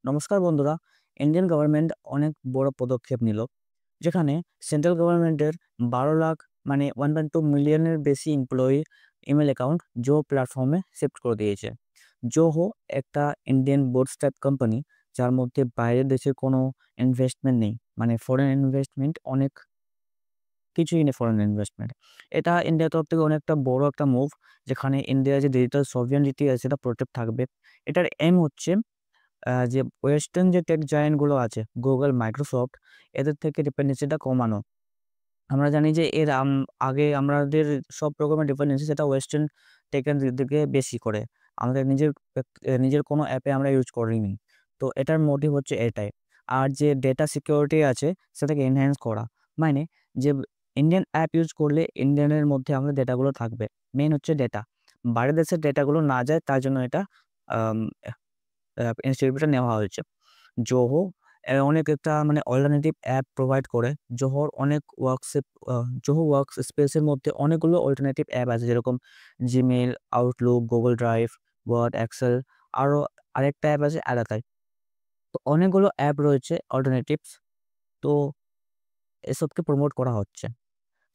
নমস্কার বন্ধুরা। Indian government অনেক বড় পদক্ষেপ নিল, যেখানে সেন্ট্রাল গভর্নমেন্টের 12 লাখ মানে 1.2 মিলিয়নের বেশি এমপ্লয়ি ইমেল অ্যাকাউন্ট জো প্ল্যাটফর্মে শিফট করে দিয়েছে। জোহো একটা ইন্ডিয়ান বুটস্ট্র্যাপ কোম্পানি, যার মধ্যে বাইরের দেশের কোনো ইনভেস্টমেন্ট নেই, মানে ফরেন ইনভেস্টমেন্ট অনেক কিছুই নেই ফরেন ইনভেস্টমেন্ট। এটা ইন্ডিয়ার তরফ থেকে অনেকটা বড় একটা মুভ, যেখানে ইন্ডিয়ার যে ডিজিটাল সভরিয়েনিটি আছে সেটা প্রোটেক্ট থাকবে। এটার এম হচ্ছে যে ওয়েস্টার্ন যে টেক জায়ান্ট গুলো আছে Google, Microsoft, এদের থেকে ডিপেন্ডেন্সিটা কমানো। আমরা জানি যে আগে আমাদের সব রকমের ডিপেন্ডেন্সি সেটা ওয়েস্টার্ন টেকের দিকে বেশি করে। আমাদের নিজের কোনো অ্যাপে আমরা ইউজ করিনি। তো এটার মোটিভ হচ্ছে এটাই। আর যে ডেটা সিকিউরিটি আছে সেটাকে এনহ্যান্স করা। মানে যে ইন্ডিয়ান অ্যাপ ইউজ করলে ইন্ডিয়ানের মধ্যে আমাদের ডেটাগুলো থাকবে। মেইন হচ্ছে ডেটা। বাইরের দেশের ডেটাগুলো না যায়, তার জন্য এটা আম ইনিশিয়েটিভটা নেওয়া হয়েছে। জোহো অনেক একটা মানে অল্টারনেটিভ অ্যাপ প্রোভাইড করে। জোহোর অনেক জোহো ওয়ার্কস স্পেসের মধ্যে অনেকগুলো অল্টারনেটিভ অ্যাপ আছে, যেরকম Gmail, Outlook, Google Drive, Word, Excel, আরও আরেকটা অ্যাপ আছে অ্যালাকাই। তো অনেকগুলো অ্যাপ রয়েছে অল্টারনেটিভস। তো এসবকে প্রমোট করা হচ্ছে।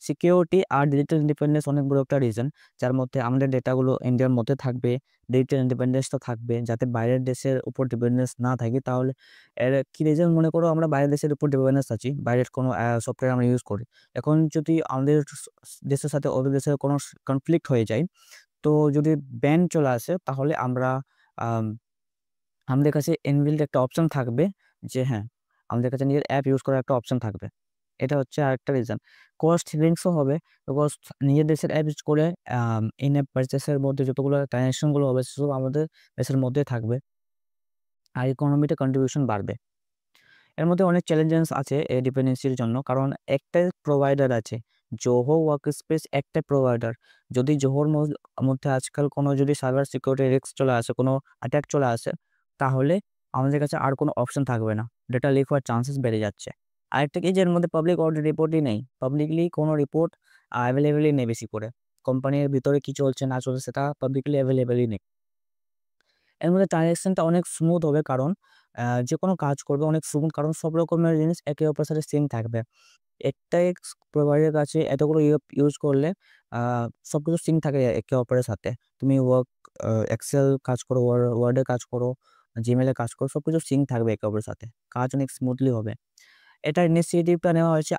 সিকিউরিটি আর ডিজিটাল ইন্ডিপেন্ডেন্স অনেক বড় একটা রিজন, যার মধ্যে আমাদের ডেটাগুলো ইন্ডিয়ার মধ্যে থাকবে। ডিজিটাল ইন্ডিপেন্ডেন্সটা থাকবে, যাতে বাইরের দেশের উপর ডিপেন্ডেন্স না থাকি। তাহলে এর কি রিজন, মনে করো আমরা বাইরের দেশের উপর ডিপেন্ডেন্স আছি, বাইরের কোনো সফটওয়্যার আমরা ইউজ করি। এখন যদি আমাদের দেশের সাথে ওদের দেশের কোনো কনফ্লিক্ট হয়ে যায়, তো যদি ব্যান চলে আসে, তাহলে আম আমাদের কাছে ইনবিল্ট একটা অপশন থাকবে যে হ্যাঁ, আমাদের কাছে নিজের অ্যাপ ইউজ করার একটা অপশন থাকবে। এটা হচ্ছে আরেকটা রিজন। কস্ট সেভিংসও হবে। বিকজ নিজের দেশের অ্যাপ ইউজ করে ইন অ্যাপ পারচেসের মধ্যে যতগুলো ট্রান্সাকশন গুলো হবে সেসব আমাদের দেশের মধ্যেই থাকবে। আর ইকোনমিতে কন্ট্রিবিউশন বাড়বে। এর মধ্যে অনেক চ্যালেঞ্জেস আছে এই ডিপেন্ডেন্সির জন্য। কারণ একটাই প্রোভাইডার আছে। জোহো ওয়ার্কস্পেস একটাই প্রোভাইডার। যদি জোহোর মধ্যে আজকাল কোনো যদি সাইবার সিকিউরিটি রিস্ক চলে আসে, কোনো অ্যাটাক চলে আসে, তাহলে আমাদের কাছে আর কোনো অপশন থাকবে না। ডেটা লিক হওয়ার চান্সেস বেড়ে যাচ্ছে। আরেকটা কি, যে এর মধ্যে পাবলিক অডিট রিপোর্টই নেই। পাবলিকলি কোনো রিপোর্ট অ্যাভেলেবেলই নেই বেশি করে। কোম্পানির ভিতরে কি চলছে না চলছে সেটা পাবলিকলি অ্যাভেলেবেলই নেই। এর মধ্যে ট্রান্সেকশনটা অনেক স্মুথ হবে, কারণ যেকোনো কাজ করবে অনেক স্মুথ, কারণ সব রকমের জিনিস একে অপরের সাথে সিঙ্ক থাকবে। একটাই প্রোভাইডারের কাছে এতগুলো ইউজ করলে আ সবকিছু সিঙ্ক থাকে একে অপরের সাথে। তুমি এক্সেল কাজ করো, ওয়ার্ডে কাজ করো, জিমেইলে কাজ করো, সবকিছু সিঙ্ক থাকবে একে অপরের সাথে। কাজ অনেক স্মুথলি হবে। এটার ইনিশিয়েটিভটা নেওয়া হয়েছে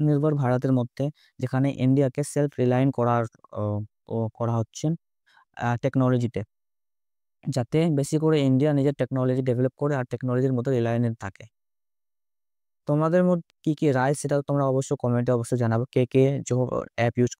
নির্ভর ভারতের মধ্যে, যেখানে ইন্ডিয়াকে সেলফ রিলায়েন্ট করার ও ও করা হচ্ছে টেকনোলজিতে। যাতে বেশি করে ইন্ডিয়া নিজের টেকনোলজি ডেভেলপ করে আর টেকনোলজির মধ্যে রিলায়েন্ট থাকে। তোমাদের কি রায় সেটাও তোমরা অবশ্যই কমেন্টে অবশ্যই জানাবে। কে জোহো অ্যাপ ইউজ